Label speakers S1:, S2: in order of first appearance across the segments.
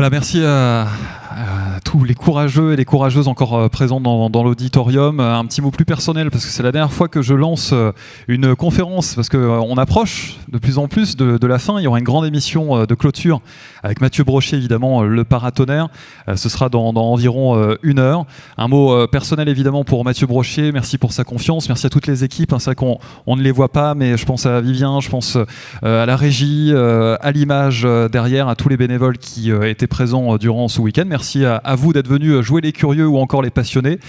S1: Voilà, merci à tous les courageux et les courageuses encore présents dans l'auditorium. Un petit mot plus personnel, parce que c'est la dernière fois que je lance une conférence, parce qu'on approche de plus en plus de la fin. Il y aura une grande émission de clôture avec Mathieu Brochet, évidemment, le paratonnerre. Ce sera dans environ 1 heure. Un mot personnel, évidemment, pour Mathieu Brochet. Merci pour sa confiance. Merci à toutes les équipes. C'est vrai qu'on ne les voit pas, mais je pense à Vivien, je pense à la régie, à l'image derrière, à tous les bénévoles qui étaient présents durant ce week-end. Merci à vous d'être venus jouer les curieux ou encore les passionnés.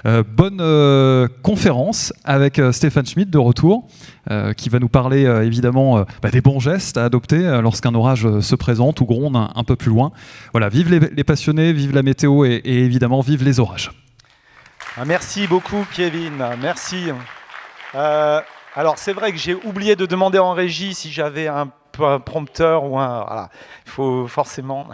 S1: Bonne conférence avec Stéphane Schmitt de retour, qui va nous parler évidemment des bons gestes à adopter lorsqu'un orage se présente ou gronde un peu plus loin. Voilà, vive les passionnés, vive la météo et évidemment vive les orages.
S2: Merci beaucoup Kevin, merci. Alors c'est vrai que j'ai oublié de demander en régie si j'avais un prompteur ou un... Voilà, il faut forcément...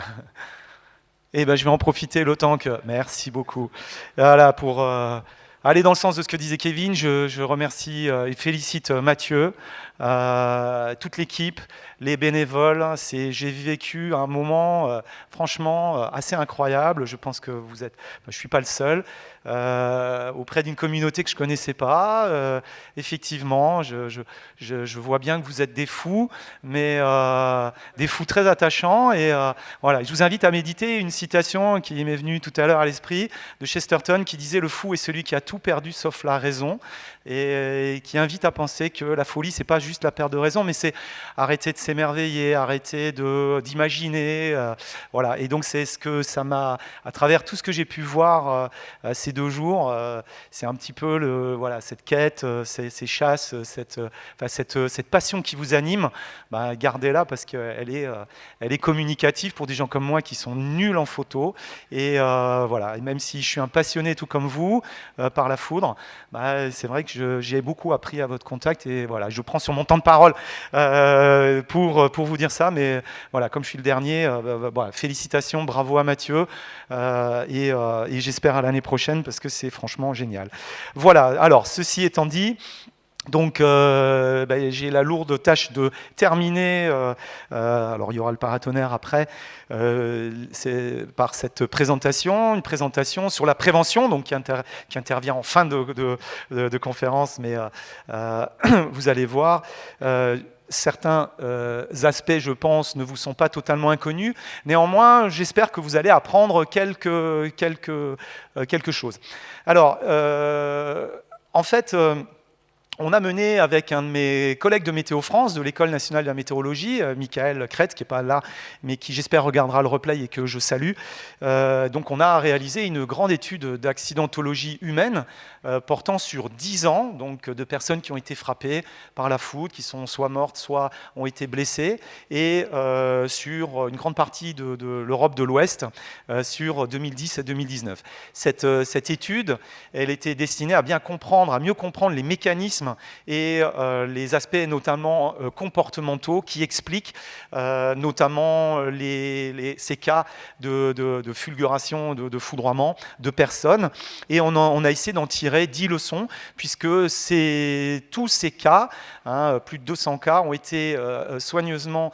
S2: Eh ben, je vais en profiter l'autant que... Merci beaucoup. Voilà, pour aller dans le sens de ce que disait Kevin, je remercie et félicite Mathieu, toute l'équipe, les bénévoles. J'ai vécu un moment franchement assez incroyable. Je pense que je ne suis pas le seul. Auprès d'une communauté que je ne connaissais pas. Effectivement, je vois bien que vous êtes des fous, mais des fous très attachants. Et voilà, je vous invite à méditer une citation qui m'est venue tout à l'heure à l'esprit de Chesterton qui disait « Le fou est celui qui a tout perdu sauf la raison ». Et qui invite à penser que la folie, c'est pas juste la perte de raison, mais c'est arrêter de s'émerveiller, arrêter d'imaginer. Voilà. Et donc c'est ce que ça m'a, à travers tout ce que j'ai pu voir ces 2 jours, c'est un petit peu cette quête, ces chasses, cette passion qui vous anime. Gardez-la parce qu'elle est communicative pour des gens comme moi qui sont nuls en photo. Et voilà. Et même si je suis un passionné tout comme vous par la foudre, c'est vrai que j'ai beaucoup appris à votre contact et voilà, je prends sur mon temps de parole pour vous dire ça, mais voilà, comme je suis le dernier, voilà, félicitations, bravo à Mathieu et j'espère à l'année prochaine parce que c'est franchement génial. Voilà, alors ceci étant dit, donc j'ai la lourde tâche de terminer, alors il y aura le paratonnerre après, par cette présentation, une présentation sur la prévention, donc qui intervient en fin de conférence, mais vous allez voir. Certains aspects, je pense, ne vous sont pas totalement inconnus. Néanmoins, j'espère que vous allez apprendre quelque chose. Alors, en fait... on a mené avec un de mes collègues de Météo France, de l'École nationale de la météorologie, Michael Kretz, qui n'est pas là, mais qui j'espère regardera le replay et que je salue. Donc on a réalisé une grande étude d'accidentologie humaine portant sur 10 ans, donc de personnes qui ont été frappées par la foudre, qui sont soit mortes, soit ont été blessées, et sur une grande partie de l'Europe de l'Ouest, sur 2010 et 2019. Cette étude, elle était destinée à mieux comprendre les mécanismes et les aspects notamment comportementaux qui expliquent notamment ces cas de fulguration, de foudroiement de personnes. Et on a essayé d'en tirer 10 leçons, puisque tous ces cas, plus de 200 cas, ont été soigneusement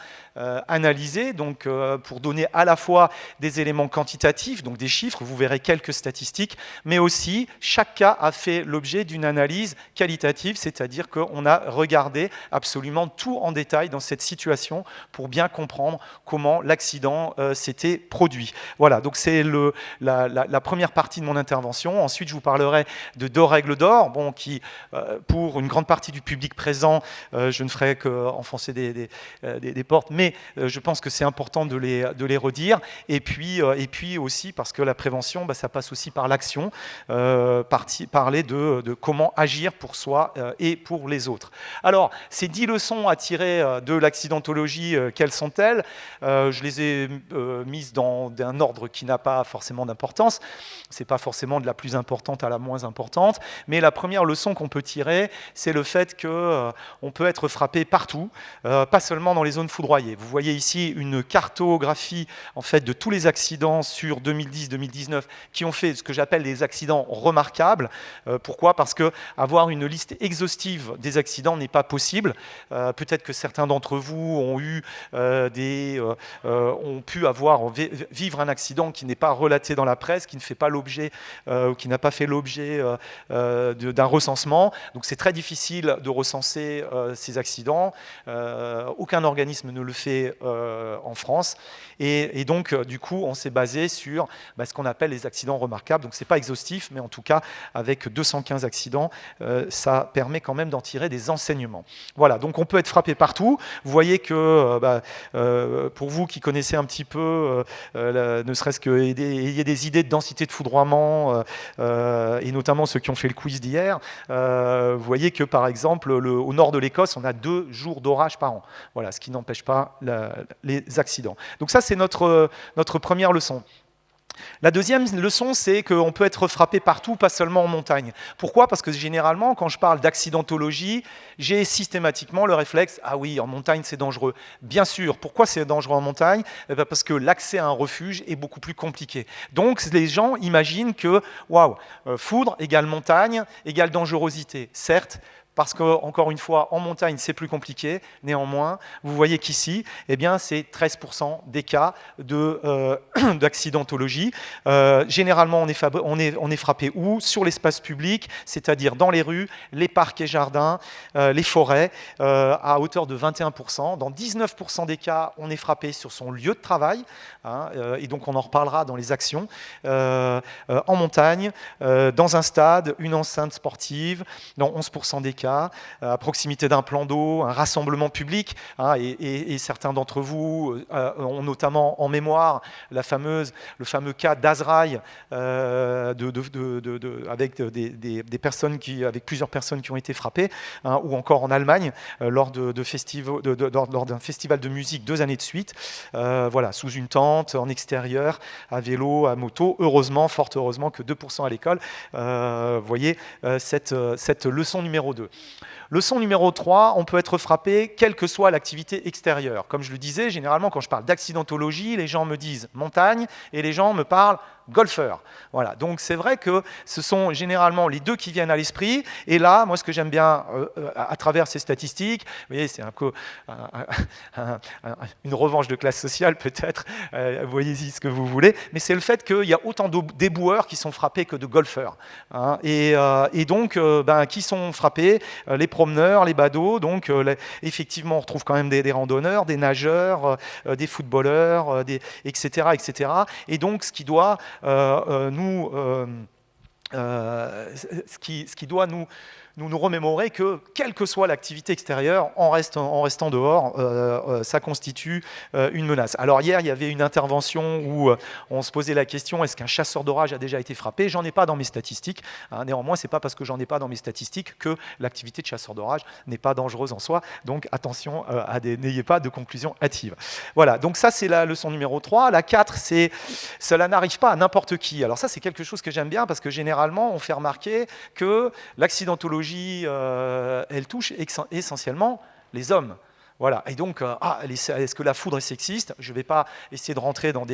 S2: analysés, donc pour donner à la fois des éléments quantitatifs, donc des chiffres, vous verrez quelques statistiques, mais aussi chaque cas a fait l'objet d'une analyse qualitative, c'est-à-dire qu'on a regardé absolument tout en détail dans cette situation pour bien comprendre comment l'accident s'était produit. Voilà, donc c'est la première partie de mon intervention. Ensuite, je vous parlerai de 2 règles d'or, qui, pour une grande partie du public présent, je ne ferai qu'enfoncer des portes, mais je pense que c'est important de les redire. Et puis aussi, parce que la prévention, ça passe aussi par l'action, parler de comment agir pour soi et pour les autres. Alors, ces 10 leçons à tirer de l'accidentologie, quelles sont-elles ? Je les ai mises dans un ordre qui n'a pas forcément d'importance. Ce n'est pas forcément de la plus importante à la moins importante, mais la première leçon qu'on peut tirer, c'est le fait qu'on peut être frappé partout, pas seulement dans les zones foudroyées. Vous voyez ici une cartographie en fait, de tous les accidents sur 2010-2019 qui ont fait ce que j'appelle les accidents remarquables. Pourquoi ? Parce qu'avoir une liste exhaustive exhaustive des accidents n'est pas possible. Peut-être que certains d'entre vous ont pu vivre un accident qui n'est pas relaté dans la presse, qui ne fait pas l'objet, ou qui n'a pas fait l'objet d'un recensement. Donc c'est très difficile de recenser ces accidents. Aucun organisme ne le fait en France. Et donc, du coup, on s'est basé sur ce qu'on appelle les accidents remarquables. Donc, ce n'est pas exhaustif, mais en tout cas, avec 215 accidents, ça permet quand même d'en tirer des enseignements. Voilà, donc on peut être frappé partout. Vous voyez que, pour vous qui connaissez un petit peu, ne serait-ce qu'il y ait des idées de densité de foudroiement, et notamment ceux qui ont fait le quiz d'hier, vous voyez que, par exemple, au nord de l'Écosse, on a 2 jours d'orage par an. Voilà, ce qui n'empêche pas les accidents. Donc ça, c'est notre première leçon. La deuxième leçon, c'est qu'on peut être frappé partout, pas seulement en montagne. Pourquoi ? Parce que généralement, quand je parle d'accidentologie, j'ai systématiquement le réflexe « Ah oui, en montagne, c'est dangereux ». Bien sûr, pourquoi c'est dangereux en montagne ? Parce que l'accès à un refuge est beaucoup plus compliqué. Donc, les gens imaginent que, waouh, foudre égale montagne égale dangerosité. Certes, parce que, encore une fois, en montagne, c'est plus compliqué. Néanmoins, vous voyez qu'ici, eh bien, c'est 13% des cas d'accidentologie. Généralement, on est frappé où ? Sur l'espace public, c'est-à-dire dans les rues, les parcs et jardins, les forêts, à hauteur de 21%. Dans 19% des cas, on est frappé sur son lieu de travail. Et donc, on en reparlera dans les actions. En montagne, dans un stade, une enceinte sportive, dans 11% des cas, à proximité d'un plan d'eau, un rassemblement public, et certains d'entre vous ont notamment en mémoire le fameux cas d'Azraï, avec avec plusieurs personnes qui ont été frappées, ou encore en Allemagne, lors d'un festival de musique 2 années de suite, voilà, sous une tente, en extérieur, à vélo, à moto. Heureusement, fort heureusement que 2% à l'école. Vous voyez cette leçon numéro 2. Leçon numéro 3, on peut être frappé quelle que soit l'activité extérieure. Comme je le disais, généralement quand je parle d'accidentologie, les gens me disent montagne et les gens me parlent golfeur. Voilà. Donc c'est vrai que ce sont généralement les deux qui viennent à l'esprit. Et là, moi ce que j'aime bien à travers ces statistiques, vous voyez, c'est une revanche de classe sociale peut-être, voyez-y ce que vous voulez, mais c'est le fait qu'il y a autant de déboueurs qui sont frappés que de golfeurs. Et donc, qui sont frappés ? Les promeneurs, les badauds. Donc effectivement, on retrouve quand même des randonneurs, des nageurs, des footballeurs, etc., etc. Et donc, ce qui doit nous remémorer que, quelle que soit l'activité extérieure, en restant dehors, ça constitue une menace. Alors hier, il y avait une intervention où on se posait la question, est-ce qu'un chasseur d'orage a déjà été frappé ? J'en ai pas dans mes statistiques. Néanmoins, c'est pas parce que j'en ai pas dans mes statistiques que l'activité de chasseur d'orage n'est pas dangereuse en soi. Donc attention, n'ayez pas de conclusion hâtive. Voilà, donc ça c'est la leçon numéro 3. La 4, c'est cela n'arrive pas à n'importe qui. Alors ça, c'est quelque chose que j'aime bien parce que généralement, on fait remarquer que l'accidentologie, elle touche essentiellement les hommes. Voilà. Et donc, est-ce que la foudre est sexiste ? Je ne vais pas essayer de rentrer dans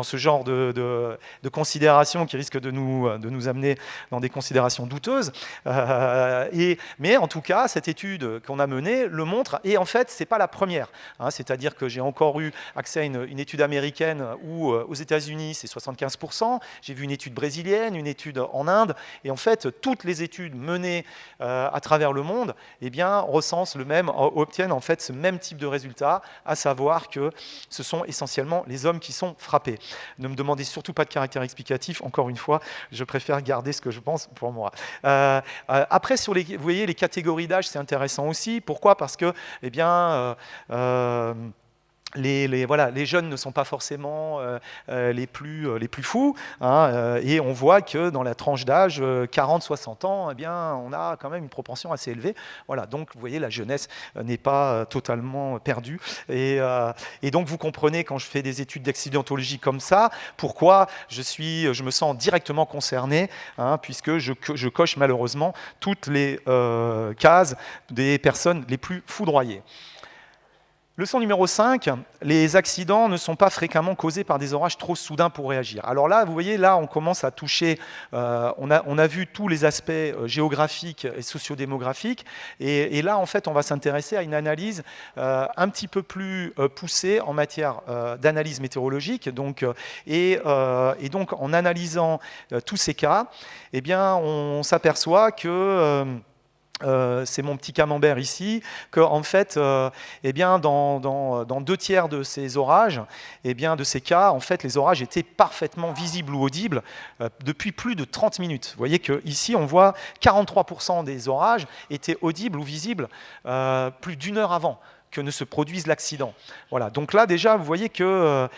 S2: ce genre de considérations qui risquent de nous amener dans des considérations douteuses. Mais en tout cas, cette étude qu'on a menée le montre. Et en fait, ce n'est pas la première. C'est-à-dire que j'ai encore eu accès à une étude américaine où, aux États-Unis, c'est 75%. J'ai vu une étude brésilienne, une étude en Inde. Et en fait, toutes les études menées à travers le monde, obtiennent en fait ce même type de résultat, à savoir que ce sont essentiellement les hommes qui sont frappés. Ne me demandez surtout pas de caractère explicatif, encore une fois, je préfère garder ce que je pense pour moi. Après, vous voyez, les catégories d'âge, c'est intéressant aussi. Pourquoi ? Parce que, les jeunes ne sont pas forcément les plus fous, et on voit que dans la tranche d'âge 40-60 ans, on a quand même une proportion assez élevée. Voilà, donc vous voyez, la jeunesse n'est pas totalement perdue. Et donc vous comprenez, quand je fais des études d'accidentologie comme ça, pourquoi je me sens directement concerné, puisque je coche malheureusement toutes les cases des personnes les plus foudroyées. Leçon numéro 5, les accidents ne sont pas fréquemment causés par des orages trop soudains pour réagir. Alors là, vous voyez, là, on commence à toucher, on a vu tous les aspects géographiques et sociodémographiques, et là, en fait, on va s'intéresser à une analyse un petit peu plus poussée en matière d'analyse météorologique. Donc, et donc, en analysant tous ces cas, eh bien, on s'aperçoit que... c'est mon petit camembert ici, qu'en fait, eh bien, dans 2/3 de ces orages, eh bien, de ces cas, en fait, les orages étaient parfaitement visibles ou audibles depuis plus de 30 minutes. Vous voyez qu'ici, on voit 43% des orages étaient audibles ou visibles plus d'1 heure avant que ne se produise l'accident. Voilà. Donc là, déjà, vous voyez que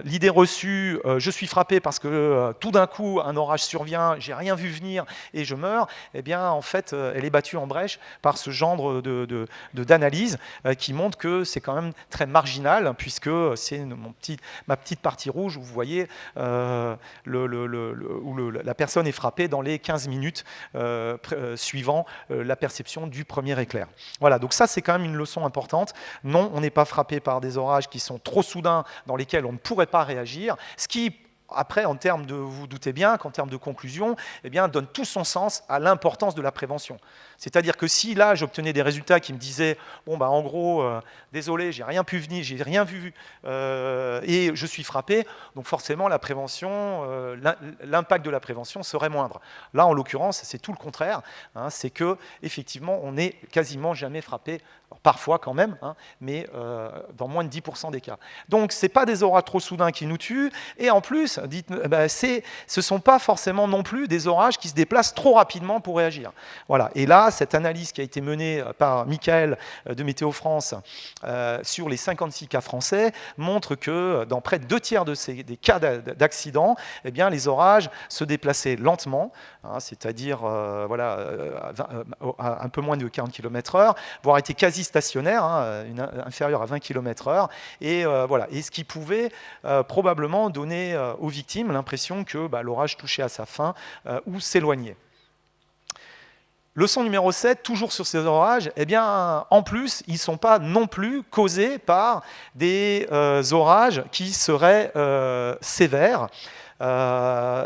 S2: l'idée reçue, je suis frappé parce que tout d'un coup, un orage survient, j'ai rien vu venir et je meurs, eh bien, en fait, elle est battue en brèche par ce genre d'analyse qui montre que c'est quand même très marginal, puisque c'est ma petite partie rouge où vous voyez où la personne est frappée dans les 15 minutes suivant la perception du premier éclair. Voilà, donc ça, c'est quand même une leçon importante. Non, on n'est pas frappé par des orages qui sont trop soudains, dans lesquels on ne pourrait pas réagir, ce qui, après, en termes de, vous vous doutez bien qu'en termes de conclusion, eh bien, donne tout son sens à l'importance de la prévention. C'est-à-dire que si là, j'obtenais des résultats qui me disaient, bon, bah, en gros, désolé, j'ai rien pu venir, j'ai rien vu, et je suis frappé, donc forcément, la prévention, l'impact de la prévention serait moindre. Là, en l'occurrence, c'est tout le contraire, hein, c'est que effectivement, on n'est quasiment jamais frappé. Alors, parfois quand même, hein, mais dans moins de 10% des cas. Donc, ce n'est pas des orages trop soudains qui nous tuent, et en plus, ce ne sont pas forcément non plus des orages qui se déplacent trop rapidement pour réagir. Voilà. Et là, cette analyse qui a été menée par Michael de Météo France sur les 56 cas français montre que dans près de 2/3 des cas d'accident, eh bien, les orages se déplaçaient lentement, hein, c'est-à-dire voilà, un peu moins de 40 km/h, voire étaient quasi stationnaire, hein, inférieur à 20 km/h, et voilà. Et ce qui pouvait probablement donner aux victimes l'impression que l'orage touchait à sa fin ou s'éloignait. Leçon numéro 7, toujours sur ces orages, eh bien, en plus, ils ne sont pas non plus causés par des orages qui seraient sévères.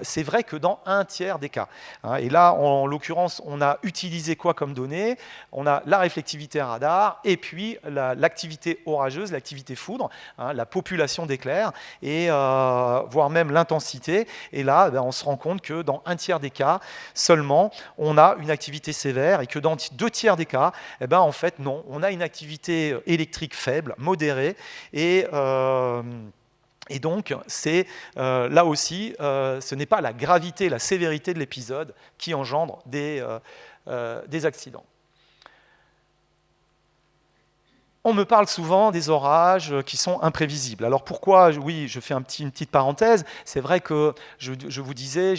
S2: C'est vrai que dans 1/3 des cas. Hein, et là, en l'occurrence, on a utilisé quoi comme données? On a la réflectivité radar et puis l'activité orageuse, l'activité foudre, hein, la population d'éclairs, et voire même l'intensité. Et là, on se rend compte que dans 1/3 des cas seulement, on a une activité sévère, et que dans 2/3 des cas, eh ben, en fait, non, on a une activité électrique faible, modérée, et donc, c'est là aussi, ce n'est pas la gravité, la sévérité de l'épisode qui engendre des accidents. On me parle souvent des orages qui sont imprévisibles. Alors pourquoi? Oui, je fais une petite parenthèse. C'est vrai que je vous disais,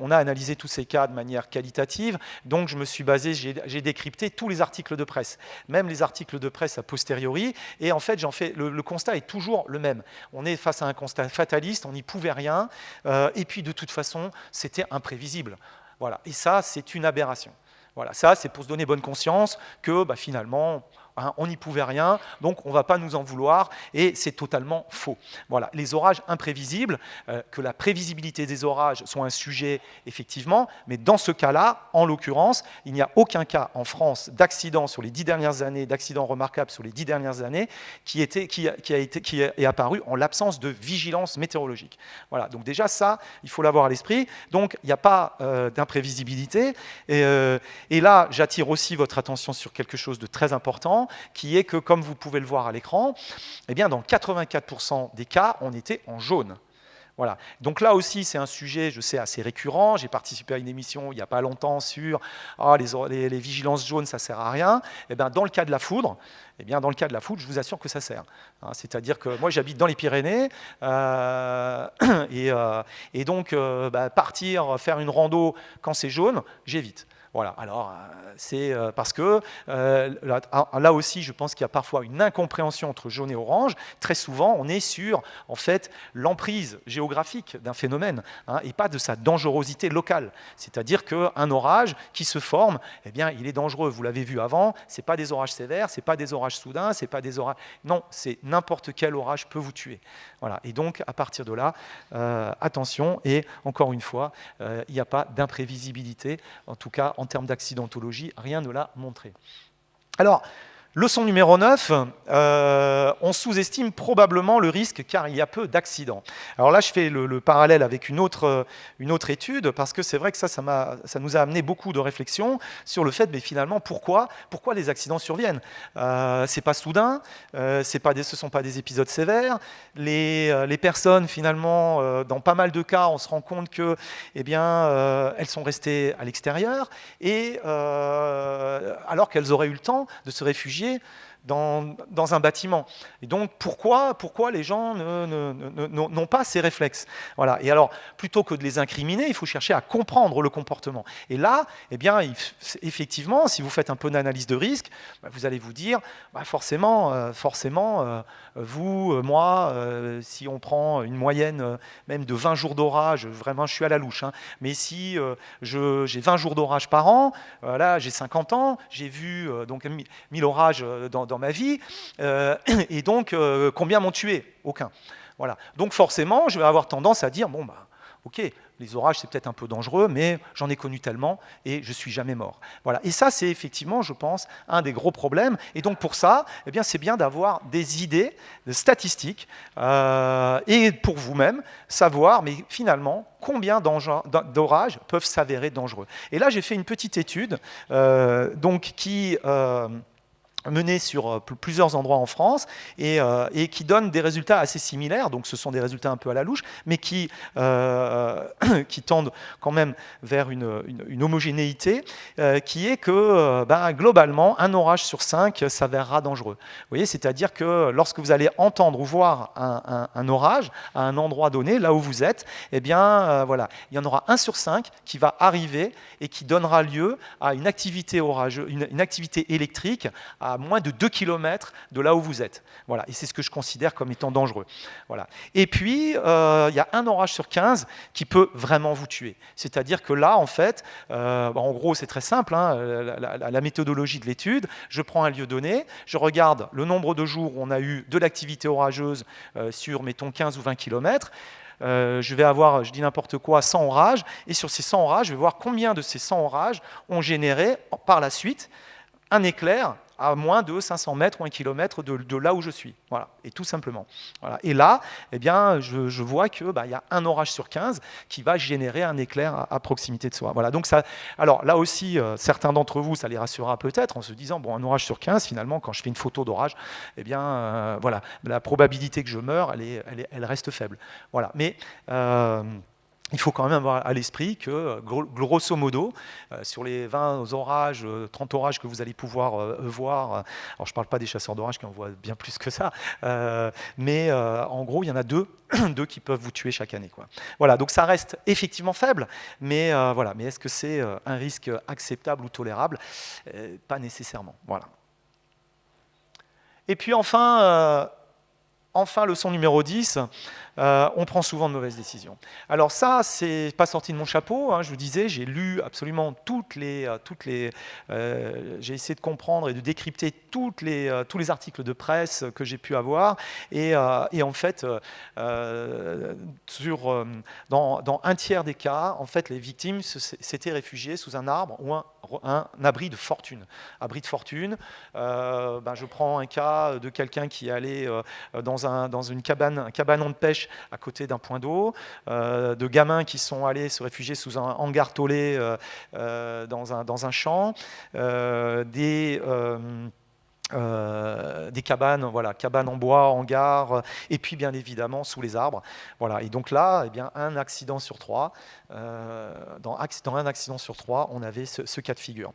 S2: on a analysé tous ces cas de manière qualitative, donc je me suis basé, j'ai décrypté tous les articles de presse, même les articles de presse a posteriori, et en fait, le constat est toujours le même. On est face à un constat fataliste, on n'y pouvait rien, et puis de toute façon, c'était imprévisible. Voilà. Et ça, c'est une aberration. Voilà. Ça, c'est pour se donner bonne conscience que finalement, on n'y pouvait rien, donc on ne va pas nous en vouloir, et c'est totalement faux. Voilà, les orages imprévisibles, que la prévisibilité des orages soit un sujet, effectivement, mais dans ce cas-là, en l'occurrence, il n'y a aucun cas en France d'accident sur les 10 dernières années, d'accident remarquable sur les 10 dernières années, qui est apparu en l'absence de vigilance météorologique. Voilà, donc déjà ça, il faut l'avoir à l'esprit. Donc il n'y a pas d'imprévisibilité, et là, j'attire aussi votre attention sur quelque chose de très important, qui est que, comme vous pouvez le voir à l'écran, eh bien, dans 84% des cas, on était en jaune. Voilà. Donc là aussi, c'est un sujet, je sais, assez récurrent. J'ai participé à une émission il n'y a pas longtemps sur les vigilances jaunes, ça ne sert à rien. Eh bien, dans le cas de la foudre, je vous assure que ça sert. Hein, c'est-à-dire que moi, j'habite dans les Pyrénées, et donc partir faire une rando quand c'est jaune, j'évite. Voilà, alors c'est parce que là aussi, je pense qu'il y a parfois une incompréhension entre jaune et orange. Très souvent, on est sur en fait l'emprise géographique d'un phénomène et pas de sa dangerosité locale. C'est-à-dire qu'un orage qui se forme, eh bien, il est dangereux. Vous l'avez vu avant, c'est pas des orages sévères, c'est pas des orages soudains, c'est pas des orages. Non, c'est n'importe quel orage peut vous tuer. Voilà. Et donc, à partir de là, attention. Et encore une fois, il n'y a pas d'imprévisibilité. En tout cas, en termes d'accidentologie, rien ne l'a montré. Alors, leçon numéro 9, on sous-estime probablement le risque car il y a peu d'accidents. Alors là, je fais le parallèle avec une autre étude, parce que c'est vrai que ça nous a amené beaucoup de réflexions sur le fait, mais finalement, pourquoi les accidents surviennent. C'est pas soudain, ce sont pas des épisodes sévères. Les personnes, finalement, dans pas mal de cas, on se rend compte que, eh bien, elles sont restées à l'extérieur, et alors qu'elles auraient eu le temps de se réfugier dans un bâtiment. Et donc, pourquoi les gens n'ont pas ces réflexes? Voilà. Et alors, plutôt que de les incriminer, il faut chercher à comprendre le comportement. Et là, eh bien, effectivement, si vous faites un peu d'analyse de risque, vous allez vous dire, forcément, vous, moi, si on prend une moyenne même de 20 jours d'orage, vraiment, je suis à la louche, mais si j'ai 20 jours d'orage par an, là, j'ai 50 ans, j'ai vu donc 1000 orages dans ma vie, et donc combien m'ont tué? Aucun. Voilà. Donc forcément, je vais avoir tendance à dire, bon, ok, les orages, c'est peut-être un peu dangereux, mais j'en ai connu tellement et je ne suis jamais mort. Voilà. Et ça, c'est effectivement, je pense, un des gros problèmes. Et donc pour ça, eh bien, c'est bien d'avoir des idées, de statistiques, et pour vous-même, savoir, mais finalement, combien d'orages peuvent s'avérer dangereux. Et là, j'ai fait une petite étude donc, qui menée sur plusieurs endroits en France et qui donne des résultats assez similaires. Donc ce sont des résultats un peu à la louche, mais qui tendent quand même vers une homogénéité qui est que globalement, un orage sur 5 s'avérera dangereux. Vous voyez, c'est-à-dire que lorsque vous allez entendre ou voir un orage à un endroit donné, là où vous êtes, eh bien, voilà, il y en aura 1 sur 5 qui va arriver et qui donnera lieu à une activité orageuse, une activité électrique à moins de 2 km de là où vous êtes. Voilà. Et c'est ce que je considère comme étant dangereux. Voilà. Et puis, il y a un orage sur 15 qui peut vraiment vous tuer. C'est-à-dire que là, en fait, en gros, c'est très simple, la méthodologie de l'étude. Je prends un lieu donné, je regarde le nombre de jours où on a eu de l'activité orageuse sur, mettons, 15 ou 20 km. Je vais avoir, je dis n'importe quoi, 100 orages. Et sur ces 100 orages, je vais voir combien de ces 100 orages ont généré, par la suite, un éclair à moins de 500 mètres ou 1 km de là où je suis. Voilà, et tout simplement. Voilà. Et là, eh bien, je vois qu'il y a un orage sur 15 qui va générer un éclair à proximité de soi. Voilà. Donc ça, alors là aussi, certains d'entre vous, ça les rassurera peut-être en se disant, bon, un orage sur 15, finalement, quand je fais une photo d'orage, eh bien, voilà, la probabilité que je meure, elle reste faible. Voilà. Mais il faut quand même avoir à l'esprit que, grosso modo, sur les 20 orages, 30 orages que vous allez pouvoir voir, alors je ne parle pas des chasseurs d'orages qui en voient bien plus que ça, mais en gros, il y en a deux qui peuvent vous tuer chaque année, quoi. Voilà, donc ça reste effectivement faible, mais voilà. Mais est-ce que c'est un risque acceptable ou tolérable? Pas nécessairement. Voilà. Et puis enfin, leçon numéro 10, on prend souvent de mauvaises décisions. Alors ça, c'est pas sorti de mon chapeau, je vous disais, j'ai lu absolument j'ai essayé de comprendre et de décrypter tous les articles de presse que j'ai pu avoir, et en fait, dans un tiers des cas, en fait, les victimes s'étaient réfugiées sous un arbre ou un abri de fortune. Abri de fortune, je prends un cas de quelqu'un qui est allé dans un cabanon de pêche à côté d'un point d'eau, de gamins qui sont allés se réfugier sous un hangar tôlé dans un champ, des cabanes, voilà, cabanes en bois, hangars, et puis bien évidemment sous les arbres. Voilà. Et donc là, eh bien, un accident sur 3, dans un accident sur 3, on avait ce cas de figure.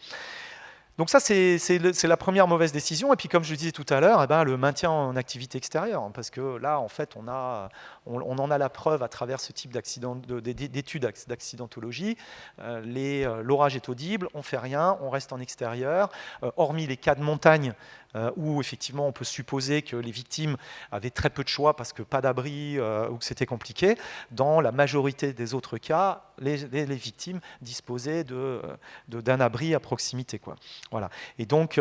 S2: Donc ça, c'est la première mauvaise décision. Et puis, comme je le disais tout à l'heure, le maintien en activité extérieure. Parce que là, en fait, on a on en a la preuve à travers ce type d'études d'accidentologie. L'orage est audible, on ne fait rien, on reste en extérieur, hormis les cas de montagne où effectivement on peut supposer que les victimes avaient très peu de choix parce que pas d'abri ou que c'était compliqué. Dans la majorité des autres cas, les victimes disposaient d'un abri à proximité, quoi. Voilà. Et donc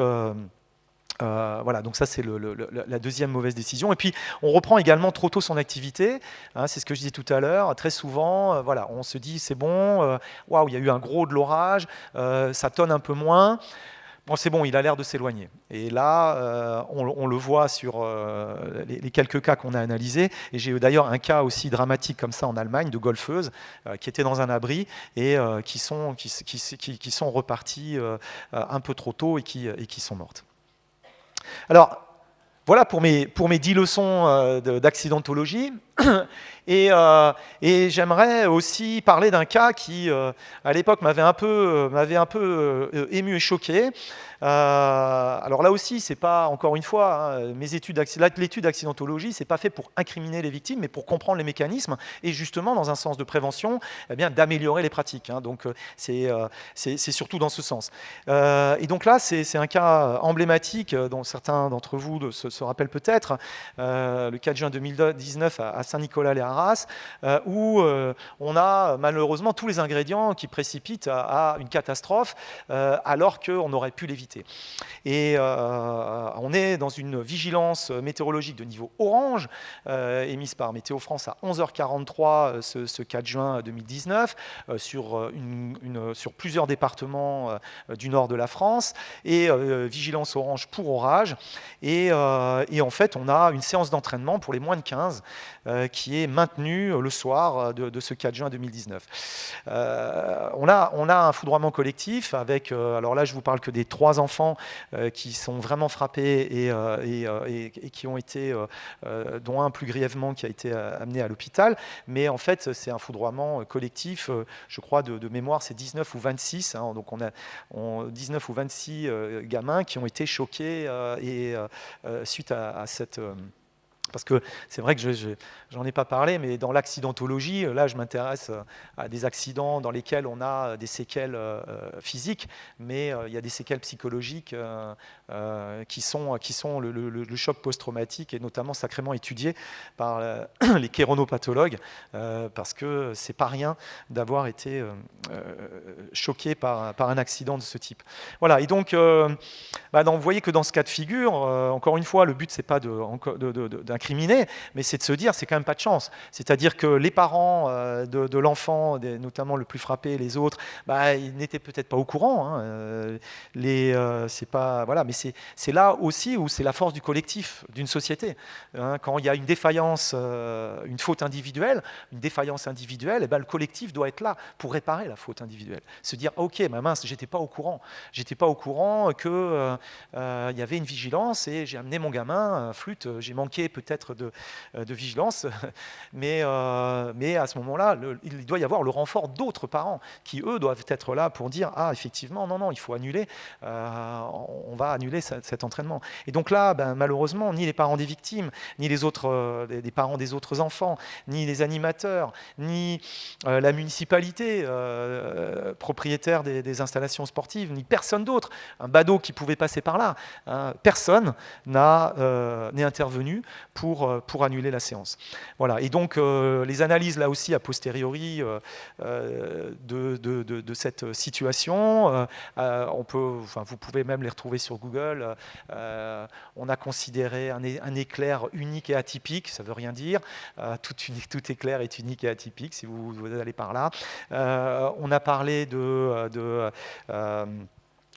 S2: voilà, donc ça c'est la deuxième mauvaise décision. Et puis on reprend également trop tôt son activité, hein, c'est ce que je disais tout à l'heure. Très souvent, voilà, on se dit c'est bon, waouh, il y a eu un gros de l'orage, ça tonne un peu moins. Bon, c'est bon, il a l'air de s'éloigner. Et là, on le voit sur les quelques cas qu'on a analysés. Et j'ai eu d'ailleurs un cas aussi dramatique comme ça en Allemagne, de golfeuses qui étaient dans un abri et qui sont reparties un peu trop tôt et qui sont mortes. Alors, voilà pour mes 10 leçons d'accidentologie. Et j'aimerais aussi parler d'un cas qui, à l'époque, m'avait un peu ému et choqué. Alors là aussi, c'est pas, encore une fois, hein, l'étude d'accidentologie, c'est pas fait pour incriminer les victimes, mais pour comprendre les mécanismes et justement, dans un sens de prévention, eh bien, d'améliorer les pratiques. Hein. Donc, c'est surtout dans ce sens. Et donc là, c'est un cas emblématique dont certains d'entre vous se rappellent peut-être, le 4 juin 2019 à Saint-Nicolas-les-Arras, où on a malheureusement tous les ingrédients qui précipitent à une catastrophe, alors qu'on aurait pu l'éviter. Et on est dans une vigilance météorologique de niveau orange, émise par Météo France à 11h43 ce 4 juin 2019, sur plusieurs départements du nord de la France, et vigilance orange pour orage. Et en fait, on a une séance d'entraînement pour les moins de 15 qui est maintenue le soir de ce 4 juin 2019. On a un foudroiement collectif avec, alors là je vous parle que des 3 enfants qui sont vraiment frappés et qui ont été, dont un plus grièvement qui a été amené à l'hôpital, mais en fait c'est un foudroiement collectif, je crois de mémoire c'est 19 ou 26, hein, donc on a 19 ou 26 gamins qui ont été choqués suite à cette... Parce que c'est vrai que j'en ai pas parlé, mais dans l'accidentologie, là, je m'intéresse à des accidents dans lesquels on a des séquelles physiques, mais il y a des séquelles psychologiques qui sont le choc post-traumatique, et notamment sacrément étudié par les chéronopathologues, parce que c'est pas rien d'avoir été choqué par un accident de ce type. Voilà, et donc, vous voyez que dans ce cas de figure, encore une fois, le but, c'est pas d'incriminer, mais c'est de se dire, c'est quand même pas de chance. C'est-à-dire que les parents de l'enfant, notamment le plus frappé, les autres, ils n'étaient peut-être pas au courant. Hein, c'est pas, voilà, mais c'est là aussi où c'est la force du collectif, d'une société. Hein, quand il y a une défaillance, une faute individuelle, une défaillance individuelle, et le collectif doit être là pour réparer la faute individuelle. Se dire, ok, mince, j'étais pas au courant que il y avait une vigilance et j'ai amené mon gamin, flûte, j'ai manqué peut-être de vigilance, mais à ce moment-là, il doit y avoir le renfort d'autres parents qui, eux, doivent être là pour dire, ah, effectivement, non, il faut annuler, on va annuler cet entraînement. Et donc là, malheureusement, ni les parents des victimes, ni les parents des autres enfants, ni les animateurs, ni la municipalité propriétaire des installations sportives, ni personne d'autre, un badaud qui pouvait passer par là, hein, personne n'est intervenu pour annuler la séance. Voilà. Et donc les analyses là aussi a posteriori de cette situation, vous pouvez même les retrouver sur Google. On a considéré un éclair unique et atypique, ça veut rien dire. Tout éclair est unique et atypique si vous allez par là. On a parlé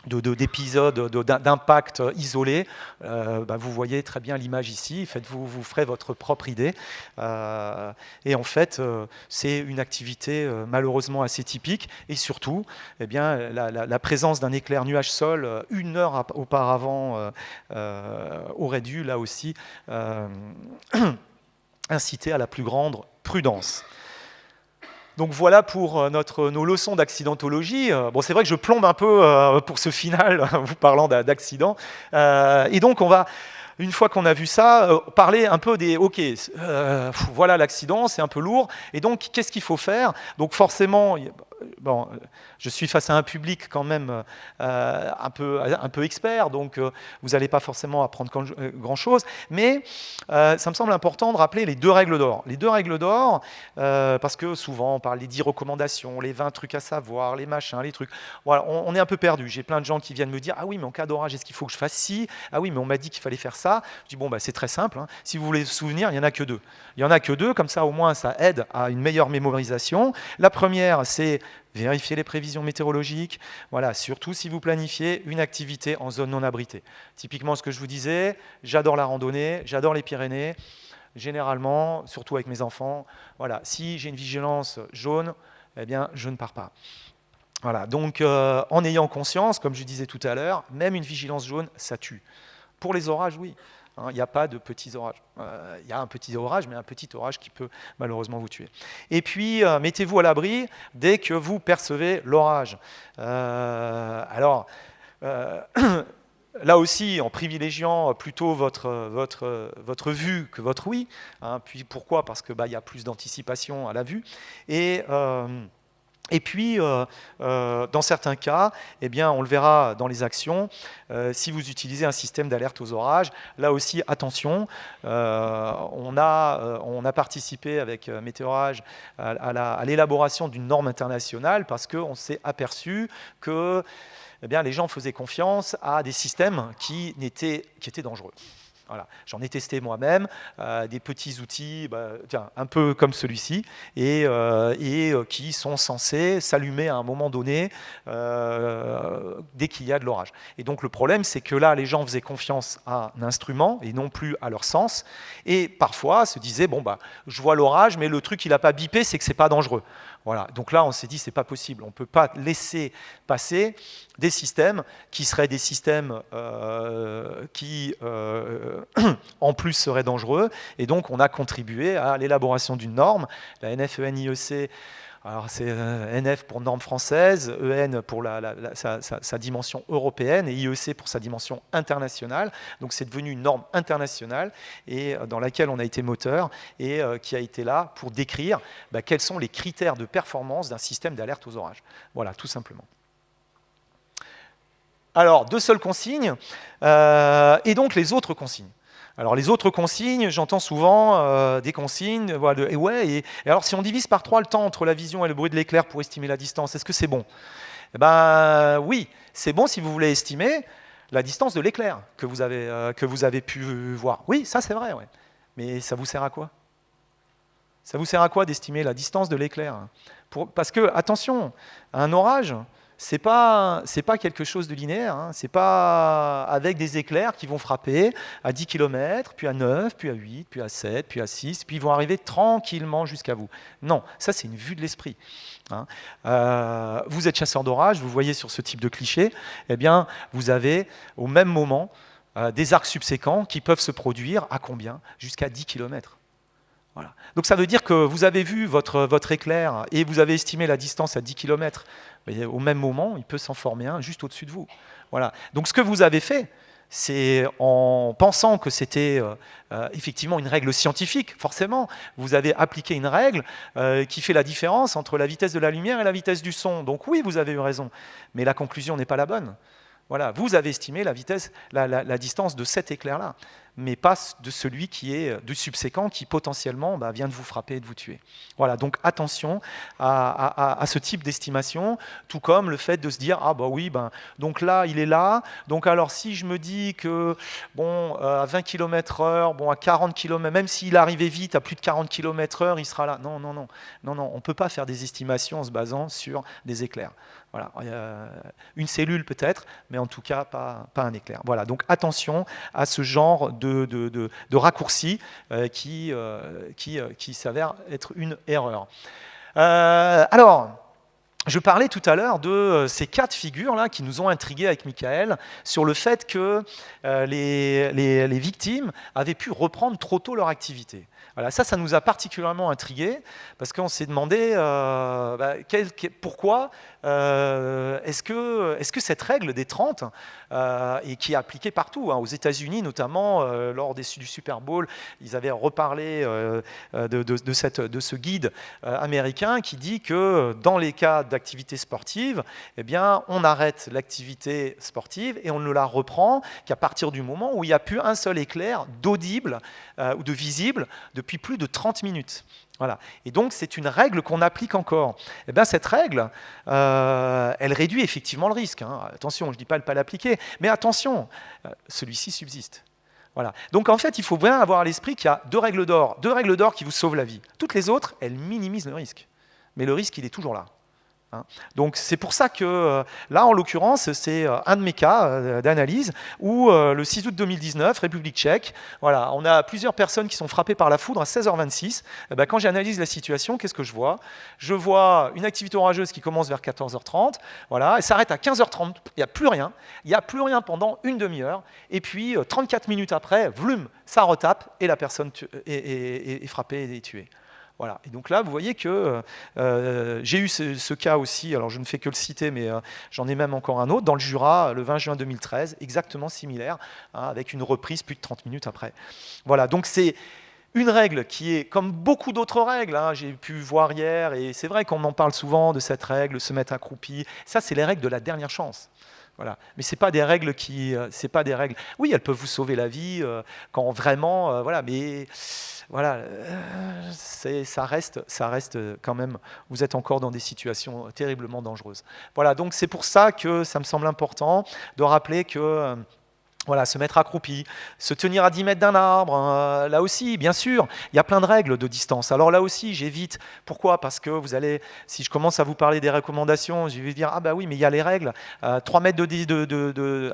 S2: d'épisodes d'impact isolés. Vous voyez très bien l'image ici, vous ferez votre propre idée. Et en fait, c'est une activité malheureusement assez typique, et surtout, la présence d'un éclair nuage-sol 1 heure auparavant aurait dû, là aussi, inciter à la plus grande prudence. Donc voilà pour nos leçons d'accidentologie. Bon, c'est vrai que je plombe un peu pour ce final, vous parlant d'accident. Et donc on va une fois qu'on a vu ça, parler un peu des ok, voilà l'accident, c'est un peu lourd, et donc qu'est-ce qu'il faut faire? Donc forcément, bon, je suis face à un public quand même un peu expert, donc vous n'allez pas forcément apprendre grand-chose, mais ça me semble important de rappeler les 2 règles d'or. Les 2 règles d'or, parce que souvent on parle des 10 recommandations, les 20 trucs à savoir, les machins, les trucs. Voilà, on est un peu perdu. J'ai plein de gens qui viennent me dire « Ah oui, mais en cas d'orage, est-ce qu'il faut que je fasse ci? Ah oui, mais on m'a dit qu'il fallait faire ça. » Je dis « Bon, bah, c'est très simple. Hein. Si vous voulez vous souvenir, il n'y en a que 2. Il n'y en a que 2, comme ça au moins ça aide à une meilleure mémorisation. La première, c'est vérifier les prévisions météorologiques, voilà, surtout si vous planifiez une activité en zone non abritée. Typiquement, ce que je vous disais, j'adore la randonnée, j'adore les Pyrénées. Généralement, surtout avec mes enfants, voilà, si j'ai une vigilance jaune, eh bien, je ne pars pas. Voilà, donc en ayant conscience, comme je disais tout à l'heure, même une vigilance jaune, ça tue. Pour les orages, oui. Il n'y a pas de petits orages. Il y a un petit orage, mais un petit orage qui peut malheureusement vous tuer. Et puis, mettez-vous à l'abri dès que vous percevez l'orage. Alors, là aussi, en privilégiant plutôt votre vue que votre ouïe. Hein, puis pourquoi? Parce que y a plus d'anticipation à la vue. Et puis, dans certains cas, eh bien, on le verra dans les actions, si vous utilisez un système d'alerte aux orages, là aussi, attention, on a participé avec Météorage à l'élaboration d'une norme internationale parce qu'on s'est aperçu que eh bien, les gens faisaient confiance à des systèmes qui étaient dangereux. Voilà. J'en ai testé moi-même, des petits outils, un peu comme celui-ci, et qui sont censés s'allumer à un moment donné dès qu'il y a de l'orage. Et donc le problème, c'est que là, les gens faisaient confiance à un instrument et non plus à leur sens, et parfois se disaient, bon, je vois l'orage, mais le truc, il n'a pas bipé, c'est que ce n'est pas dangereux. Voilà. Donc là, on s'est dit, c'est pas possible. On ne peut pas laisser passer des systèmes qui seraient des systèmes qui, en plus, seraient dangereux. Et donc, on a contribué à l'élaboration d'une norme. La NFEN-IEC, alors c'est NF pour norme française, EN pour sa dimension européenne et IEC pour sa dimension internationale. Donc c'est devenu une norme internationale et dans laquelle on a été moteur et qui a été là pour décrire quels sont les critères de performance d'un système d'alerte aux orages. Voilà, tout simplement. Alors, 2 seules consignes et donc les autres consignes. Alors les autres consignes, j'entends souvent des consignes, voilà, et alors si on divise par 3 le temps entre la vision et le bruit de l'éclair pour estimer la distance, est-ce que c'est bon? Eh ben oui, c'est bon si vous voulez estimer la distance de l'éclair que vous avez pu voir. Oui, ça c'est vrai, ouais. Mais ça vous sert à quoi? Ça vous sert à quoi d'estimer la distance de l'éclair? Parce que, attention, un orage, c'est pas quelque chose de linéaire, hein. C'est pas avec des éclairs qui vont frapper à 10 km, puis à 9, puis à 8, puis à 7, puis à 6, puis ils vont arriver tranquillement jusqu'à vous. Non, ça c'est une vue de l'esprit. Hein. Vous êtes chasseur d'orage, vous voyez sur ce type de cliché, eh bien, vous avez au même moment des arcs subséquents qui peuvent se produire à combien? Jusqu'à 10 km. Voilà. Donc ça veut dire que vous avez vu votre éclair et vous avez estimé la distance à 10 km. Mais au même moment, il peut s'en former un juste au-dessus de vous. Voilà. Donc ce que vous avez fait, c'est en pensant que c'était effectivement une règle scientifique, forcément, vous avez appliqué une règle qui fait la différence entre la vitesse de la lumière et la vitesse du son. Donc oui, vous avez eu raison, mais la conclusion n'est pas la bonne. Voilà, vous avez estimé la vitesse, la distance de cet éclair-là, mais pas de celui qui est du subséquent qui potentiellement vient de vous frapper et de vous tuer. Voilà, donc attention à ce type d'estimation, tout comme le fait de se dire donc là il est là, donc alors si je me dis que à 20 km/h, à 40 km, même s'il arrivait vite à plus de 40 km/h, il sera là. Non, on ne peut pas faire des estimations en se basant sur des éclairs. Voilà, une cellule peut-être, mais en tout cas pas un éclair. Voilà, donc attention à ce genre de raccourci qui s'avère être une erreur. Alors, je parlais tout à l'heure de ces cas de figure là qui nous ont intrigués avec Michael sur le fait que les victimes avaient pu reprendre trop tôt leur activité. Voilà, ça nous a particulièrement intrigués parce qu'on s'est demandé pourquoi est-ce que cette règle des 30, et qui est appliquée partout, aux États-Unis notamment, lors du Super Bowl, ils avaient reparlé de ce guide américain qui dit que dans les cas d'activité sportive, eh bien, on arrête l'activité sportive et on ne la reprend qu'à partir du moment où il n'y a plus un seul éclair d'audible ou de visible depuis plus de 30 minutes. Voilà. Et donc, c'est une règle qu'on applique encore. Et bien, cette règle, elle réduit effectivement le risque. Attention, je ne dis pas de ne pas l'appliquer, mais attention, celui-ci subsiste. Voilà. Donc, en fait, il faut bien avoir à l'esprit qu'il y a deux règles d'or qui vous sauvent la vie. Toutes les autres, elles minimisent le risque. Mais le risque, il est toujours là. Donc c'est pour ça que là, en l'occurrence, c'est un de mes cas d'analyse où le 6 août 2019, République tchèque, voilà, on a plusieurs personnes qui sont frappées par la foudre à 16h26. Quand j'analyse la situation, qu'est-ce que je vois ? Je vois une activité orageuse qui commence vers 14h30, voilà, elle s'arrête à 15h30, il n'y a plus rien. Il n'y a plus rien pendant une demi-heure. Et puis 34 minutes après, vlum, ça retape et la personne est frappée et est tuée. Voilà. Et donc là, vous voyez que j'ai eu ce cas aussi, alors je ne fais que le citer, mais j'en ai même encore un autre, dans le Jura, le 20 juin 2013, exactement similaire, avec une reprise plus de 30 minutes après. Voilà, donc c'est une règle qui est comme beaucoup d'autres règles, j'ai pu voir hier, et c'est vrai qu'on en parle souvent de cette règle, se mettre accroupi, ça c'est les règles de la dernière chance. Voilà. Mais c'est pas des règles c'est pas des règles. Oui, elles peuvent vous sauver la vie quand vraiment, voilà, mais voilà, ça reste quand même. Vous êtes encore dans des situations terriblement dangereuses. Voilà, donc c'est pour ça que ça me semble important de rappeler que. Voilà, se mettre accroupi, se tenir à 10 mètres d'un arbre, là aussi, bien sûr, il y a plein de règles de distance. Alors là aussi, j'évite. Pourquoi ? Parce que vous allez, si je commence à vous parler des recommandations, je vais dire, ah bah oui, mais il y a les règles. 3 mètres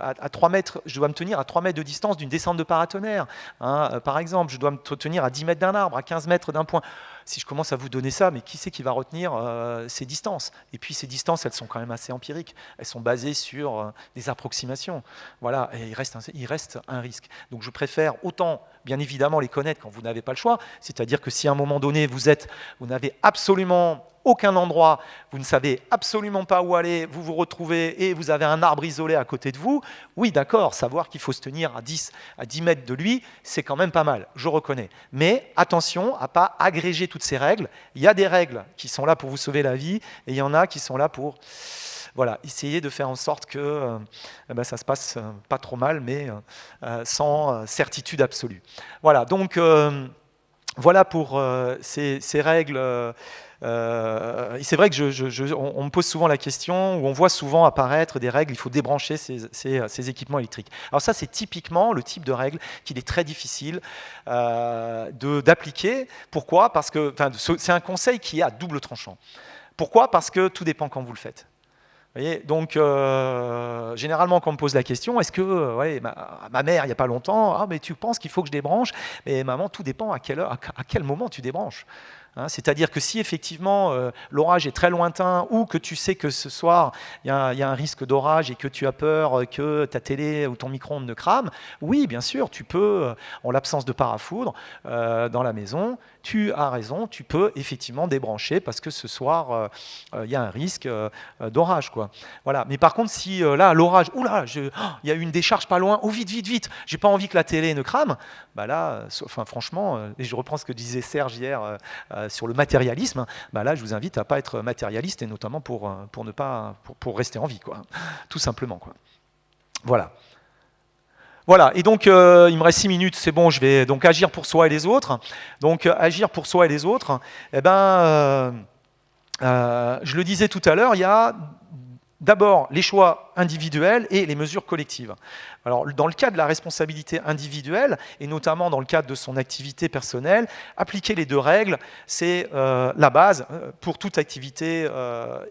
S2: à 3 mètres, je dois me tenir à 3 mètres de distance d'une descente de paratonnerre. Par exemple, je dois me tenir à 10 mètres d'un arbre, à 15 mètres d'un point. Si je commence à vous donner ça, mais qui c'est qui va retenir ces distances ? Et puis ces distances, elles sont quand même assez empiriques. Elles sont basées sur des approximations. Voilà, et il reste un risque. Donc je préfère autant, bien évidemment, les connaître quand vous n'avez pas le choix. C'est-à-dire que si à un moment donné, vous n'avez absolument aucun endroit, vous ne savez absolument pas où aller, vous vous retrouvez et vous avez un arbre isolé à côté de vous, oui, d'accord, savoir qu'il faut se tenir à 10 mètres de lui, c'est quand même pas mal, je reconnais. Mais attention à ne pas agréger toutes ces règles. Il y a des règles qui sont là pour vous sauver la vie et il y en a qui sont là pour essayer de faire en sorte que ça se passe pas trop mal, mais sans certitude absolue. Voilà, donc voilà pour ces règles. C'est vrai que on me pose souvent la question, ou on voit souvent apparaître des règles, il faut débrancher ces équipements électriques. Alors ça, c'est typiquement le type de règle qu'il est très difficile d'appliquer. Pourquoi ? Parce que c'est un conseil qui est à double tranchant. Pourquoi ? Parce que tout dépend quand vous le faites. Vous voyez, donc, généralement, quand on me pose la question, est-ce que ma mère, il n'y a pas longtemps, mais tu penses qu'il faut que je débranche ? Mais maman, tout dépend à quel moment tu débranches. C'est-à-dire que si effectivement l'orage est très lointain ou que tu sais que ce soir il y a un risque d'orage et que tu as peur que ta télé ou ton micro-ondes ne crame, oui, bien sûr, tu peux, en l'absence de parafoudre dans la maison, tu as raison, tu peux effectivement débrancher parce que ce soir il y a un risque d'orage, quoi. Voilà. Mais par contre, si là l'orage, il y a eu une décharge pas loin, vite, j'ai pas envie que la télé ne crame, là, franchement, et je reprends ce que disait Serge hier. Sur le matérialisme, là je vous invite à ne pas être matérialiste et notamment pour rester en vie, quoi. Tout simplement, quoi. Voilà, et donc il me reste 6 minutes, c'est bon, je vais donc agir pour soi et les autres. Donc agir pour soi et les autres, je le disais tout à l'heure, il y a d'abord les choix individuelles et les mesures collectives. Alors, dans le cas de la responsabilité individuelle, et notamment dans le cadre de son activité personnelle, appliquer les deux règles, c'est la base pour toute activité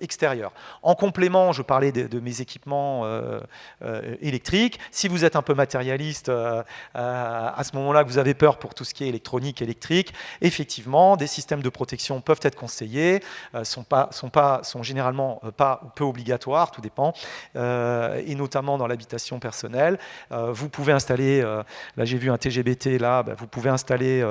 S2: extérieure. En complément, je parlais de mes équipements électriques. Si vous êtes un peu matérialiste, à ce moment-là, que vous avez peur pour tout ce qui est électronique, électrique, effectivement, des systèmes de protection peuvent être conseillés, sont généralement pas peu obligatoires, tout dépend, et notamment dans l'habitation personnelle. Vous pouvez installer, là j'ai vu un TGBT, là, vous pouvez installer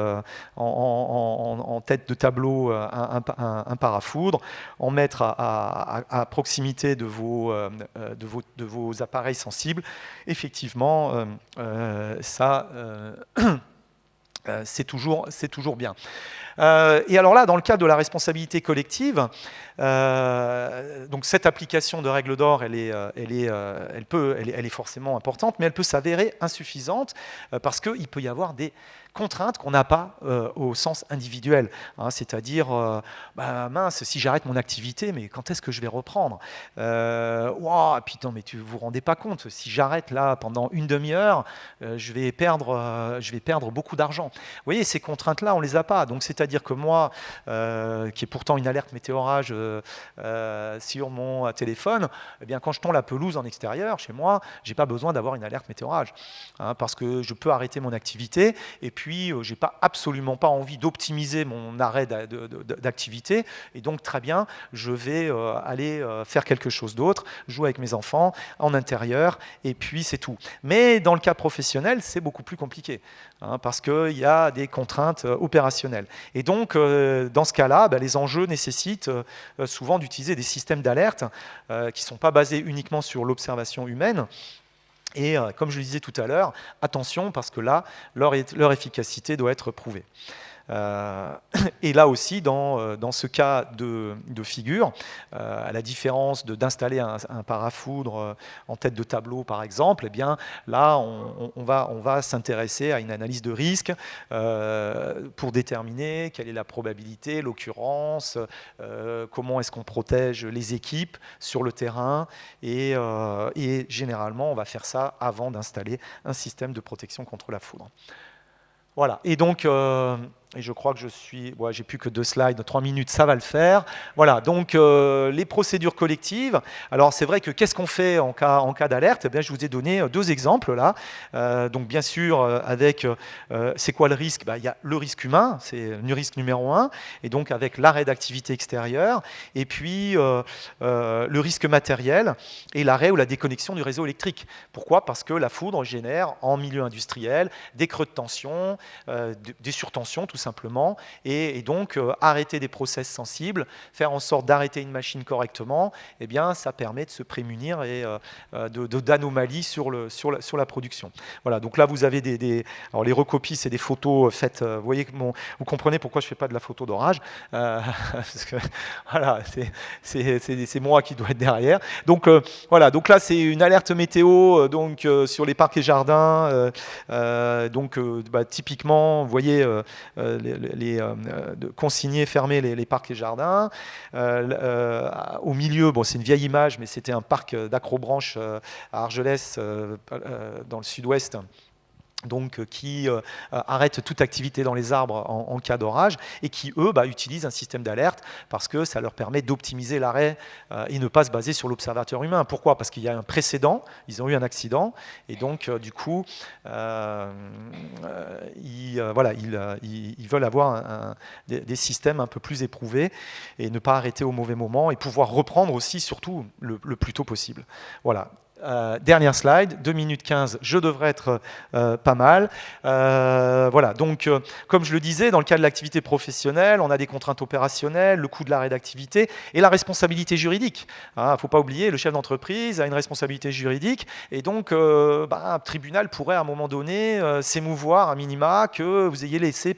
S2: en tête de tableau un parafoudre, en mettre à proximité de vos appareils sensibles. Effectivement, ça, c'est toujours bien. Et alors là, dans le cadre de la responsabilité collective, donc cette application de règle d'or, elle est forcément importante, mais elle peut s'avérer insuffisante parce qu'il peut y avoir des contraintes qu'on n'a pas au sens individuel. C'est-à-dire, mince, si j'arrête mon activité, mais quand est-ce que je vais reprendre putain, mais vous vous rendez pas compte, si j'arrête là pendant une demi-heure, je vais perdre beaucoup d'argent. Vous voyez, ces contraintes-là, on les a pas. Donc, c'est-à-dire que moi, qui ai pourtant une alerte météorage sur mon téléphone, eh bien, quand je tond la pelouse en extérieur, chez moi, j'ai pas besoin d'avoir une alerte météorage, parce que je peux arrêter mon activité, et puis j'ai absolument pas envie d'optimiser mon arrêt d'activité, et donc très bien, je vais aller faire quelque chose d'autre, jouer avec mes enfants en intérieur, et puis c'est tout. Mais dans le cas professionnel, c'est beaucoup plus compliqué, parce qu'il y a des contraintes opérationnelles. Et donc, dans ce cas-là, les enjeux nécessitent souvent d'utiliser des systèmes d'alerte qui ne sont pas basés uniquement sur l'observation humaine. Et comme je le disais tout à l'heure, attention, parce que là, leur efficacité doit être prouvée. Et là aussi, dans ce cas de figure, à la différence d'installer un parafoudre en tête de tableau, par exemple, eh bien, là, on va s'intéresser à une analyse de risque pour déterminer quelle est la probabilité, l'occurrence, comment est-ce qu'on protège les équipes sur le terrain, et généralement, on va faire ça avant d'installer un système de protection contre la foudre. Voilà, et donc... et je crois que j'ai plus que 2 slides, 3 minutes, ça va le faire. Voilà, donc les procédures collectives. Alors c'est vrai que qu'est-ce qu'on fait en cas d'alerte ? Eh bien, je vous ai donné 2 exemples là. Donc bien sûr, avec c'est quoi le risque ? Il y a le risque humain, c'est le risque numéro 1, et donc avec l'arrêt d'activité extérieure, et puis le risque matériel et l'arrêt ou la déconnexion du réseau électrique. Pourquoi ? Parce que la foudre génère en milieu industriel des creux de tension, des surtensions, tout simplement, et donc arrêter des process sensibles, faire en sorte d'arrêter une machine correctement, eh bien, ça permet de se prémunir d'anomalies sur la production. Voilà, donc là vous avez alors les recopies, c'est des photos faites, vous voyez, vous comprenez pourquoi je ne fais pas de la photo d'orage, parce que voilà, c'est moi qui dois être derrière. Donc voilà, donc là c'est une alerte météo sur les parcs et jardins, typiquement, vous voyez, de consigner, fermer les parcs et jardins. Au milieu, c'est une vieille image, mais c'était un parc d'Acrobranche à Argelès, dans le sud-ouest, donc qui arrêtent toute activité dans les arbres en cas d'orage, et qui, eux, utilisent un système d'alerte parce que ça leur permet d'optimiser l'arrêt et ne pas se baser sur l'observateur humain. Pourquoi ? Parce qu'il y a un précédent, ils ont eu un accident, et donc, du coup, ils veulent avoir des systèmes un peu plus éprouvés et ne pas arrêter au mauvais moment et pouvoir reprendre aussi, surtout, le plus tôt possible. Voilà. Dernière slide, 2 minutes 15, je devrais être pas mal. Voilà, donc comme je le disais, dans le cas de l'activité professionnelle, on a des contraintes opérationnelles, le coût de l'arrêt d'activité et la responsabilité juridique. Il ne faut pas oublier, le chef d'entreprise a une responsabilité juridique, et donc un tribunal pourrait à un moment donné s'émouvoir à minima que vous ayez laissé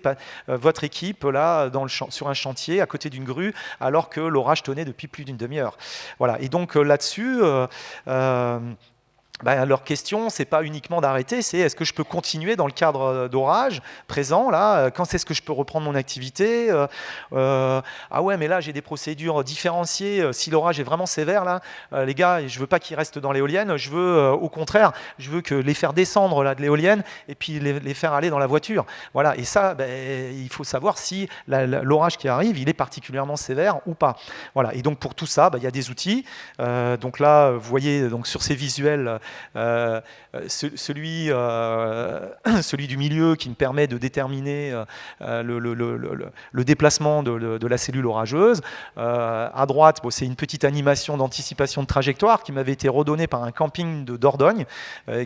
S2: votre équipe là, sur un chantier à côté d'une grue alors que l'orage tenait depuis plus d'une demi-heure. Voilà, et donc là-dessus... leur question, c'est pas uniquement d'arrêter, c'est est-ce que je peux continuer dans le cadre d'orage présent, là, quand est-ce que je peux reprendre mon activité, ah ouais, mais là j'ai des procédures différenciées, si l'orage est vraiment sévère, là, les gars, je veux pas qu'ils restent dans l'éolienne, je veux au contraire, je veux que les faire descendre là, de l'éolienne et puis les faire aller dans la voiture. Voilà, et ça, il faut savoir si l'orage qui arrive, il est particulièrement sévère ou pas. Voilà, et donc pour tout ça, il y a des outils. Donc là, vous voyez donc, sur ces visuels, celui du milieu qui me permet de déterminer le déplacement de la cellule orageuse. À droite, c'est une petite animation d'anticipation de trajectoire qui m'avait été redonnée par un camping de Dordogne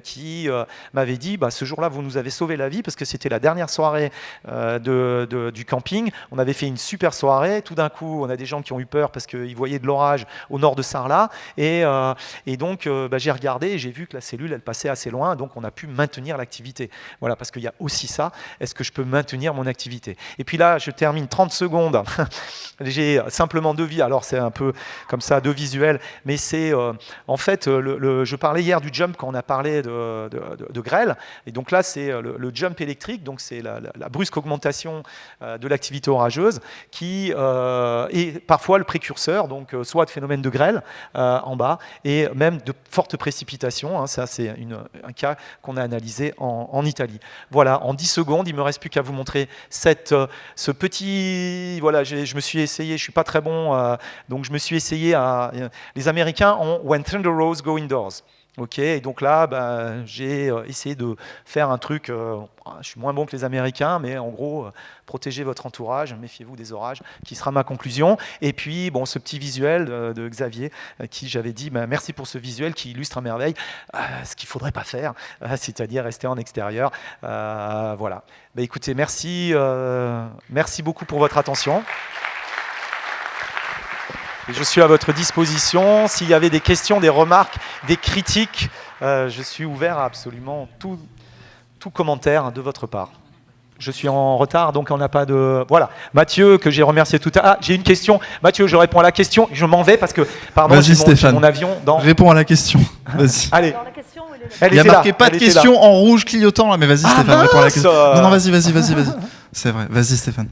S2: qui m'avait dit ce jour-là vous nous avez sauvé la vie parce que c'était la dernière soirée du camping. On avait fait une super soirée. Tout d'un coup, on a des gens qui ont eu peur parce qu'ils voyaient de l'orage au nord de Sarlat et donc j'ai regardé et j'ai vu que la cellule elle passait assez loin, donc on a pu maintenir l'activité. Voilà, parce qu'il y a aussi ça, est-ce que je peux maintenir mon activité? Et puis là, je termine 30 secondes, j'ai simplement deux visuels, alors c'est un peu comme ça, deux visuels, mais c'est en fait, je parlais hier du jump quand on a parlé de grêle, et donc là c'est le jump électrique, donc c'est la brusque augmentation de l'activité orageuse qui est parfois le précurseur, donc soit de phénomènes de grêle en bas, et même de fortes précipitations. Ça, c'est un cas qu'on a analysé en Italie. Voilà, en 10 secondes, il ne me reste plus qu'à vous montrer ce petit... Voilà, je me suis essayé, je ne suis pas très bon, donc je me suis essayé les Américains ont « When Thunder Rolls, Go Indoors ». Ok, et donc là, j'ai essayé de faire un truc, je suis moins bon que les Américains, mais en gros, protégez votre entourage, méfiez-vous des orages, qui sera ma conclusion. Et puis, ce petit visuel de Xavier, qui j'avais dit, merci pour ce visuel qui illustre à merveille ce qu'il ne faudrait pas faire, c'est-à-dire rester en extérieur. Voilà. Écoutez, merci beaucoup pour votre attention. Et je suis à votre disposition. S'il y avait des questions, des remarques, des critiques, je suis ouvert à absolument tout commentaire de votre part. Je suis en retard, donc on n'a pas de... Voilà. Mathieu, que j'ai remercié tout à l'heure. Ah, j'ai une question. Mathieu, je réponds à la question. Je m'en vais parce que, pardon, j'ai mon avion dans...
S3: Réponds à la question. Vas-y.
S2: Allez.
S4: Alors, la question,
S3: il y a marqué pas de question en rouge clignotant là, mais vas-y Stéphane, réponds à la question. Non, vas-y. C'est vrai. Vas-y Stéphane.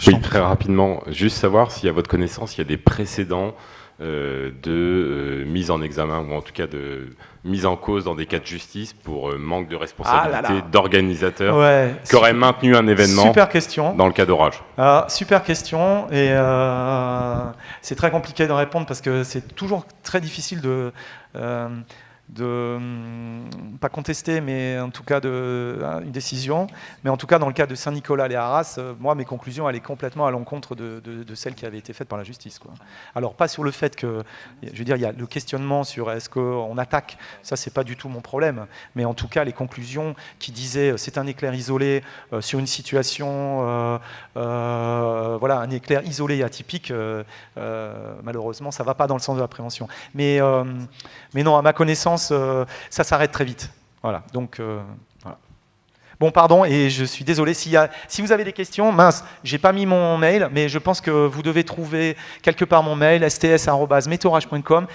S5: Oui, très rapidement, juste savoir s'il y a votre connaissance, il y a des précédents de mise en examen ou en tout cas de mise en cause dans des cas de justice pour manque de responsabilité d'organisateurs qui auraient maintenu un événement dans le cas d'orage.
S2: Super question et c'est très compliqué de répondre parce que c'est toujours très difficile de pas contester, mais en tout cas une décision. Mais en tout cas, dans le cas de Saint-Nicolas et Arras, moi, mes conclusions allaient complètement à l'encontre de celles qui avaient été faites par la justice, quoi. Alors, pas sur le fait que, je veux dire, il y a le questionnement sur est-ce qu'on attaque, ça, c'est pas du tout mon problème. Mais en tout cas, les conclusions qui disaient c'est un éclair isolé sur une situation, voilà, un éclair isolé et atypique, malheureusement, ça va pas dans le sens de la prévention. Mais non, à ma connaissance, ça s'arrête très vite. Voilà. Donc, voilà. Bon, pardon, et je suis désolé. Si vous avez des questions, mince, j'ai pas mis mon mail, mais je pense que vous devez trouver quelque part mon mail, sts@meteorage.com.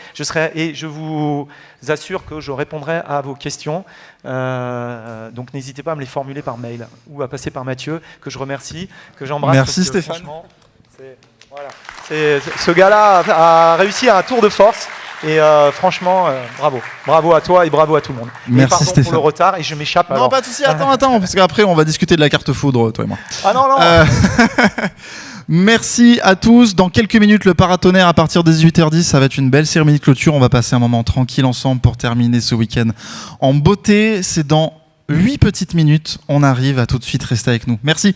S2: Et je vous assure que je répondrai à vos questions. Donc, n'hésitez pas à me les formuler par mail ou à passer par Mathieu, que je remercie, que j'embrasse.
S3: Merci Stéphane.
S2: Voilà. Ce gars-là a réussi à un tour de force. Et franchement, bravo à toi et bravo à tout le monde.
S3: Merci
S2: et pardon
S3: Stéphane.
S2: pour le retard et je m'échappe.
S3: Non, pas de souci. Attends, parce qu'après on va discuter de la carte foudre, toi et moi.
S2: Ah non.
S3: Merci à tous. Dans quelques minutes, le paratonnerre à partir de 18h10, ça va être une belle cérémonie de clôture. On va passer un moment tranquille ensemble pour terminer ce week-end en beauté. C'est dans 8 petites minutes. On arrive. À tout de suite. Restez avec nous. Merci.